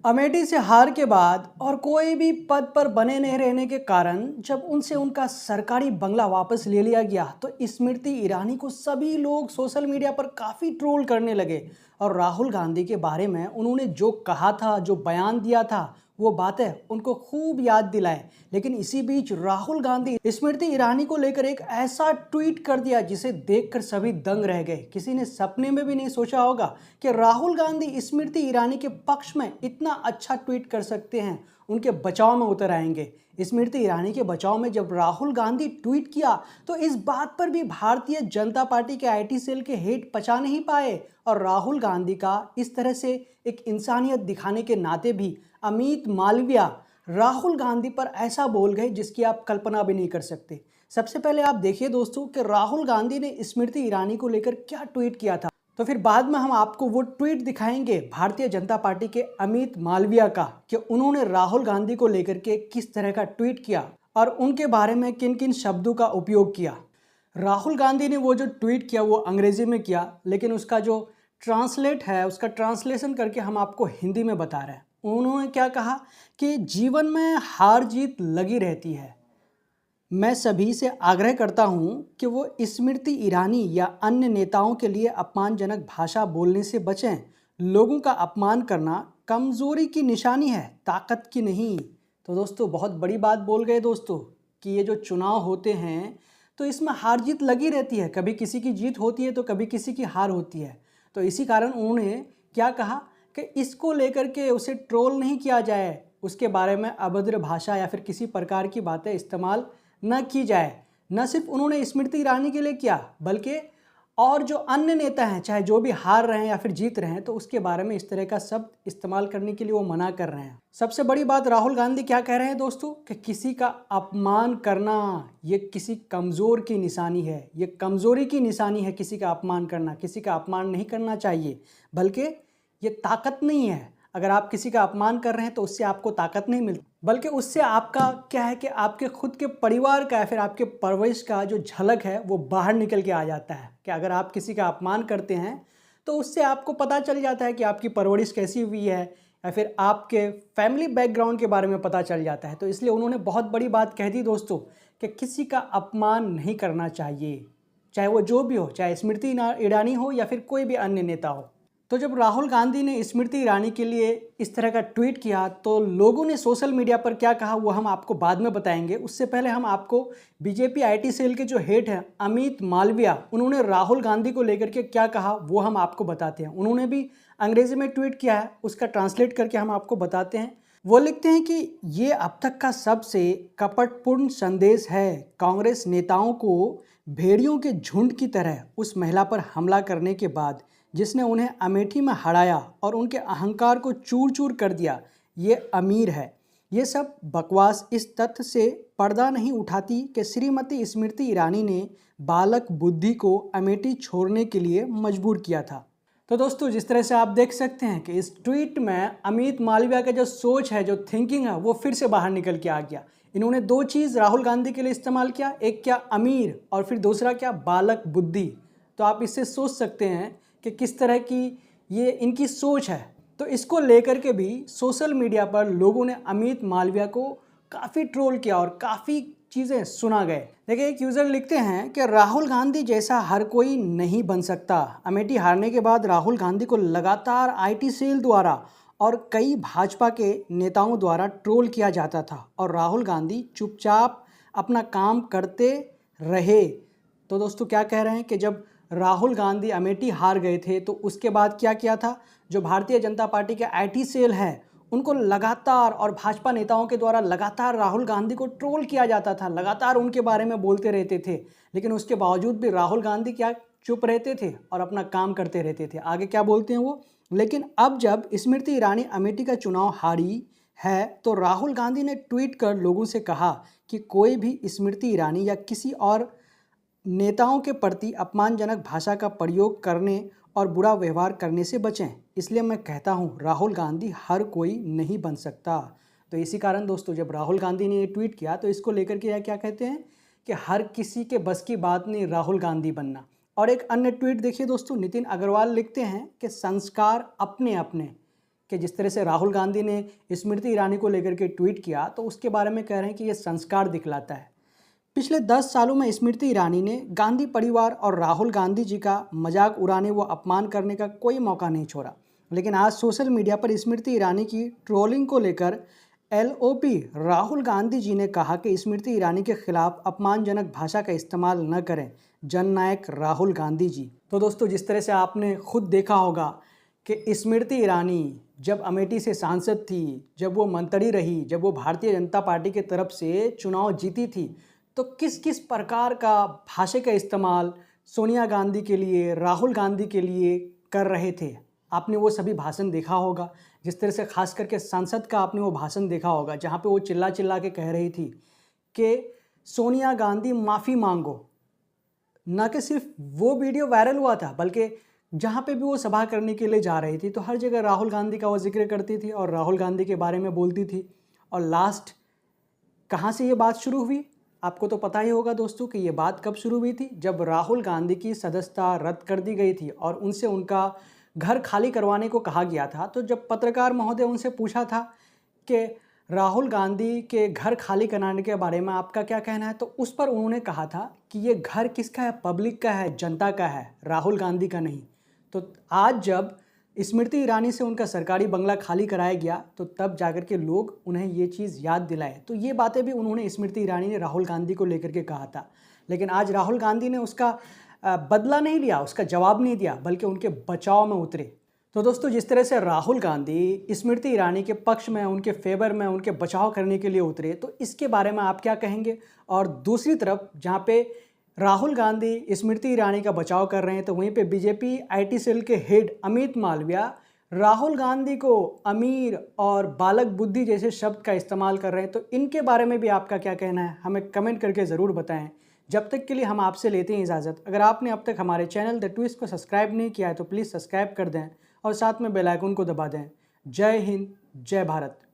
अमेठी से हार के बाद और कोई भी पद पर बने नहीं रहने के कारण जब उनसे उनका सरकारी बंगला वापस ले लिया गया तो स्मृति ईरानी को सभी लोग सोशल मीडिया पर काफ़ी ट्रोल करने लगे। और राहुल गांधी के बारे में उन्होंने जो कहा था, जो बयान दिया था, वो बातें उनको खूब याद दिलाए। लेकिन इसी बीच राहुल गांधी स्मृति ईरानी को लेकर एक ऐसा ट्वीट कर दिया जिसे देखकर सभी दंग रह गए। किसी ने सपने में भी नहीं सोचा होगा कि राहुल गांधी स्मृति ईरानी के पक्ष में इतना अच्छा ट्वीट कर सकते हैं, उनके बचाव में उतर आएंगे। स्मृति ईरानी के बचाव में जब राहुल गांधी ट्वीट किया तो इस बात पर भी भारतीय जनता पार्टी के आईटी सेल के हेड पचा नहीं पाए। और राहुल गांधी का इस तरह से एक इंसानियत दिखाने के नाते भी अमित मालविया राहुल गांधी पर ऐसा बोल गए जिसकी आप कल्पना भी नहीं कर सकते। सबसे पहले आप देखिए दोस्तों कि राहुल गांधी ने स्मृति ईरानी को लेकर क्या ट्वीट किया था, तो फिर बाद में हम आपको वो ट्वीट दिखाएंगे भारतीय जनता पार्टी के अमित मालविया का कि उन्होंने राहुल गांधी को लेकर के किस तरह का ट्वीट किया और उनके बारे में किन किन शब्दों का उपयोग किया। राहुल गांधी ने वो जो ट्वीट किया वो अंग्रेजी में किया, लेकिन उसका जो ट्रांसलेट है, उसका ट्रांसलेशन करके हम आपको हिंदी में बता रहे हैं। उन्होंने क्या कहा कि जीवन में हार जीत लगी रहती है। मैं सभी से आग्रह करता हूं कि वो स्मृति ईरानी या अन्य नेताओं के लिए अपमानजनक भाषा बोलने से बचें। लोगों का अपमान करना कमज़ोरी की निशानी है, ताकत की नहीं। तो दोस्तों बहुत बड़ी बात बोल गए दोस्तों कि ये जो चुनाव होते हैं तो इसमें हार जीत लगी रहती है। कभी किसी की जीत होती है तो कभी किसी की हार होती है। तो इसी कारण उन्होंने क्या कहा कि इसको लेकर के उसे ट्रोल नहीं किया जाए, उसके बारे में अभद्र भाषा या फिर किसी प्रकार की बातें इस्तेमाल न की जाए। न सिर्फ उन्होंने स्मृति ईरानी के लिए किया बल्कि और जो अन्य नेता हैं, चाहे जो भी हार रहे हैं या फिर जीत रहे हैं, तो उसके बारे में इस तरह का शब्द इस्तेमाल करने के लिए वो मना कर रहे हैं। सबसे बड़ी बात राहुल गांधी क्या कह रहे हैं दोस्तों कि किसी का अपमान करना ये किसी कमज़ोर की निशानी है, ये कमज़ोरी की निशानी है। किसी का अपमान करना, किसी का अपमान नहीं करना चाहिए, बल्कि ये ताकत नहीं है। अगर आप किसी का अपमान कर रहे हैं तो उससे आपको ताकत नहीं मिलती, बल्कि उससे आपका क्या है कि आपके खुद के परिवार का या फिर आपके परवरिश का जो झलक है वो बाहर निकल के आ जाता है। कि अगर आप किसी का अपमान करते हैं तो उससे आपको पता चल जाता है कि आपकी परवरिश कैसी हुई है या फिर आपके फैमिली बैकग्राउंड के बारे में पता चल जाता है। तो इसलिए उन्होंने बहुत बड़ी बात कह दी दोस्तों कि किसी का अपमान नहीं करना चाहिए, चाहे वो जो भी हो, चाहे स्मृति ईरानी हो या फिर कोई भी अन्य नेता हो। तो जब राहुल गांधी ने स्मृति ईरानी के लिए इस तरह का ट्वीट किया तो लोगों ने सोशल मीडिया पर क्या कहा वो हम आपको बाद में बताएंगे। उससे पहले हम आपको बीजेपी आईटी सेल के जो हेड हैं अमित मालविया, उन्होंने राहुल गांधी को लेकर के क्या कहा वो हम आपको बताते हैं। उन्होंने भी अंग्रेजी में ट्वीट किया है, उसका ट्रांसलेट करके हम आपको बताते हैं। वो लिखते हैं कि ये अब तक का सबसे कपटपूर्ण संदेश है। कांग्रेस नेताओं को भेड़ियों के झुंड की तरह उस महिला पर हमला करने के बाद जिसने उन्हें अमेठी में हराया और उनके अहंकार को चूर चूर कर दिया, ये अमीर है। ये सब बकवास इस तथ्य से पर्दा नहीं उठाती कि श्रीमती स्मृति ईरानी ने बालक बुद्धि को अमेठी छोड़ने के लिए मजबूर किया था। तो दोस्तों जिस तरह से आप देख सकते हैं कि इस ट्वीट में अमित मालविया का जो सोच है, जो थिंकिंग है, वो फिर से बाहर निकल के आ गया। इन्होंने दो चीज़ राहुल गांधी के लिए इस्तेमाल किया, एक क्या अमीर और फिर दूसरा क्या बालक बुद्धि। तो आप इससे सोच सकते हैं कि किस तरह की ये इनकी सोच है। तो इसको लेकर के भी सोशल मीडिया पर लोगों ने अमित मालविया को काफ़ी ट्रोल किया और काफ़ी चीज़ें सुना गए। देखिए एक यूज़र लिखते हैं कि राहुल गांधी जैसा हर कोई नहीं बन सकता। अमेठी हारने के बाद राहुल गांधी को लगातार आईटी सेल द्वारा और कई भाजपा के नेताओं द्वारा ट्रोल किया जाता था और राहुल गांधी चुपचाप अपना काम करते रहे। तो दोस्तों क्या कह रहे हैं कि जब राहुल गांधी अमेठी हार गए थे तो उसके बाद क्या किया था, जो भारतीय जनता पार्टी के आईटी सेल है उनको लगातार और भाजपा नेताओं के द्वारा लगातार राहुल गांधी को ट्रोल किया जाता था, लगातार उनके बारे में बोलते रहते थे। लेकिन उसके बावजूद भी राहुल गांधी क्या चुप रहते थे और अपना काम करते रहते थे। आगे क्या बोलते हैं वो, लेकिन अब जब स्मृति ईरानी अमेठी का चुनाव हारी है तो राहुल गांधी ने ट्वीट कर लोगों से कहा कि कोई भी स्मृति ईरानी या किसी और नेताओं के प्रति अपमानजनक भाषा का प्रयोग करने और बुरा व्यवहार करने से बचें। इसलिए मैं कहता हूं राहुल गांधी हर कोई नहीं बन सकता। तो इसी कारण दोस्तों जब राहुल गांधी ने ये ट्वीट किया तो इसको लेकर के क्या कहते हैं कि हर किसी के बस की बात नहीं राहुल गांधी बनना। और एक अन्य ट्वीट देखिए दोस्तों, नितिन अग्रवाल लिखते हैं कि संस्कार अपने अपने, कि जिस तरह से राहुल गांधी ने स्मृति ईरानी को लेकर के ट्वीट किया, तो उसके बारे में कह रहे हैं कि ये संस्कार दिखलाता है। पिछले 10 सालों में स्मृति ईरानी ने गांधी परिवार और राहुल गांधी जी का मजाक उड़ाने व अपमान करने का कोई मौका नहीं छोड़ा। लेकिन आज सोशल मीडिया पर स्मृति ईरानी की ट्रोलिंग को लेकर एलओपी राहुल गांधी जी ने कहा कि स्मृति ईरानी के खिलाफ अपमानजनक भाषा का इस्तेमाल न करें, जननायक राहुल गांधी जी। तो दोस्तों, जिस तरह से आपने खुद देखा होगा कि स्मृति ईरानी जब अमेठी से सांसद थी, जब वो मंत्री रही, जब वो भारतीय जनता पार्टी के तरफ से चुनाव जीती थी, तो किस किस प्रकार का भाषा का इस्तेमाल सोनिया गांधी के लिए, राहुल गांधी के लिए कर रहे थे। आपने वो सभी भाषण देखा होगा। जिस तरह से खास करके संसद का आपने वो भाषण देखा होगा जहाँ पे वो चिल्ला चिल्ला के कह रही थी कि सोनिया गांधी माफ़ी मांगो। ना कि सिर्फ वो वीडियो वायरल हुआ था, बल्कि जहाँ पे भी वो सभा करने के लिए जा रही थी तो हर जगह राहुल गांधी का वो जिक्र करती थी और राहुल गांधी के बारे में बोलती थी। और लास्ट कहाँ से ये बात शुरू हुई, आपको तो पता ही होगा दोस्तों कि ये बात कब शुरू हुई थी, जब राहुल गांधी की सदस्यता रद्द कर दी गई थी और उनसे उनका घर खाली करवाने को कहा गया था। तो जब पत्रकार महोदय उनसे पूछा था कि राहुल गांधी के घर खाली कराने के बारे में आपका क्या कहना है, तो उस पर उन्होंने कहा था कि ये घर किसका है, पब्लिक का है, जनता का है, राहुल गांधी का नहीं। तो आज जब स्मृति ईरानी से उनका सरकारी बंगला खाली कराया गया तो तब जाकर के लोग उन्हें ये चीज़ याद दिलाए। तो ये बातें भी उन्होंने स्मृति ईरानी ने राहुल गांधी को लेकर के कहा था। लेकिन आज राहुल गांधी ने उसका बदला नहीं लिया, उसका जवाब नहीं दिया, बल्कि उनके बचाव में उतरे। तो दोस्तों, जिस तरह से राहुल गांधी स्मृति ईरानी के पक्ष में, उनके फेवर में, उनके बचाव करने के लिए उतरे, तो इसके बारे में आप क्या कहेंगे। और दूसरी तरफ जहाँ पे राहुल गांधी स्मृति ईरानी का बचाव कर रहे हैं, तो वहीं पे बीजेपी आईटी सेल के हेड अमित मालविया राहुल गांधी को अमीर और बालक बुद्धि जैसे शब्द का इस्तेमाल कर रहे हैं। तो इनके बारे में भी आपका क्या कहना है, हमें कमेंट करके ज़रूर बताएं। जब तक के लिए हम आपसे लेते हैं इजाज़त। अगर आपने अब तक हमारे चैनल द ट्विस्ट को सब्सक्राइब नहीं किया है तो प्लीज़ सब्सक्राइब कर दें और साथ में बेल आइकन को दबा दें। जय हिंद, जय भारत।